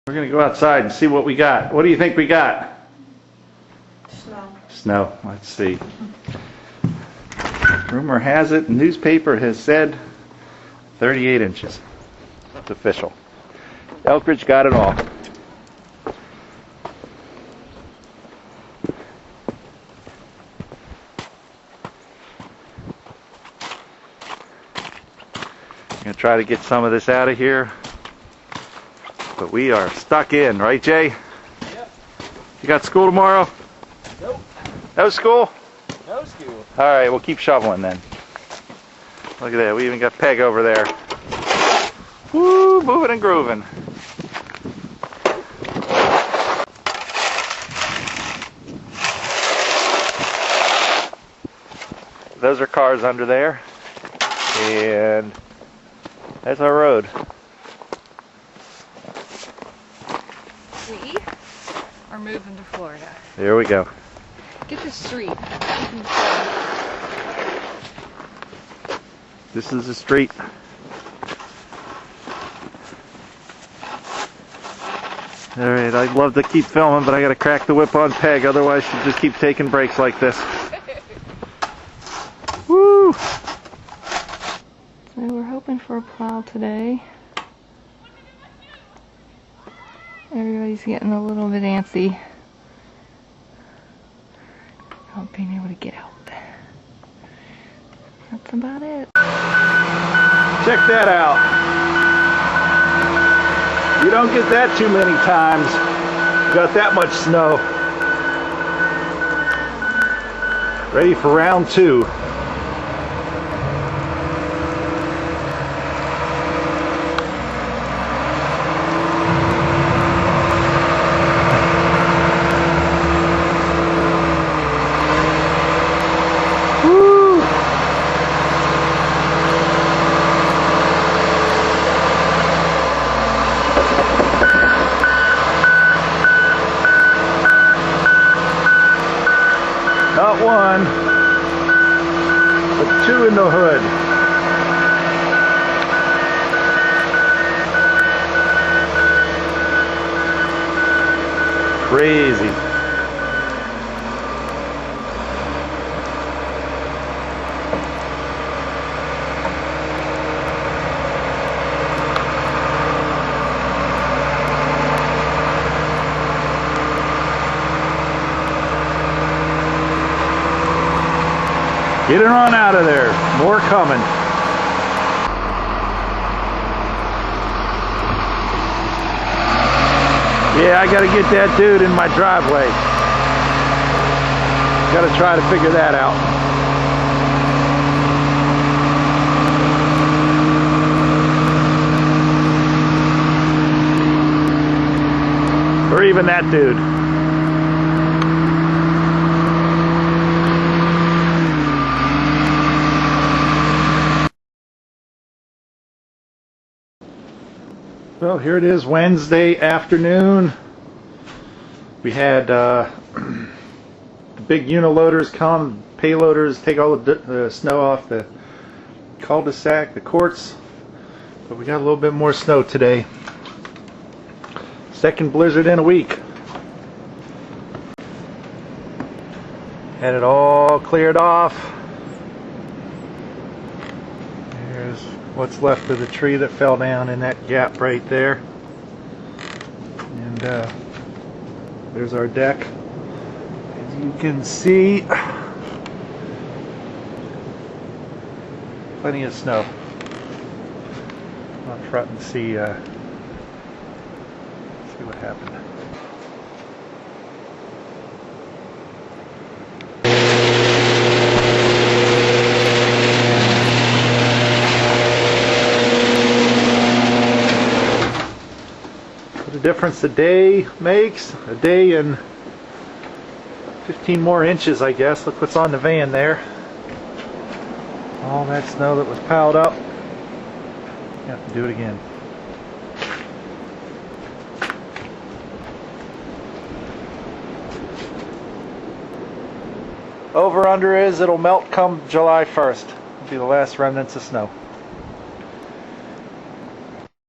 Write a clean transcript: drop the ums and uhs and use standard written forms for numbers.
We're going to go outside and see what we got. What do you think we got? Snow. Snow. Let's see. Rumor has it, newspaper has said 38 inches. It's official. Elkridge got it all. I'm going to try to get some of this out of here. But we are stuck in, right, Jay? Yep. You got school tomorrow? Nope. No school? No school. Alright, we'll keep shoveling then. Look at that, we even got Peg over there. Woo, moving and grooving. Those are cars under there. And that's our road. We are moving to Florida. There we go. Get the street. This is the street. Alright, I'd love to keep filming, but I gotta crack the whip on Peg, otherwise she'll just keep taking breaks like this. Woo! So we're hoping for a plow today. Everybody's getting a little bit antsy about being able to get out. That's about it. Check that out. You don't get that too many times. You got that much snow. Ready for round 2. Not one, but 2 in the hood. Crazy. Get it on out of there. More coming. Yeah, I gotta get that dude in my driveway. Gotta try to figure that out. Or even that dude. Well, here it is, Wednesday afternoon. We had the big uniloaders come, payloaders, take all the snow off the cul-de-sac, the courts. But we got a little bit more snow today. Second blizzard in a week. Had it all cleared off. There's what's left of the tree that fell down in that gap right there. And there's our deck. As you can see, plenty of snow. Up front and see what happened. What a difference a day makes. A day and 15 more inches, I guess. Look what's on the van there. All that snow that was piled up. You have to do it again. Over under is it'll melt come July 1st. It'll be the last remnants of snow.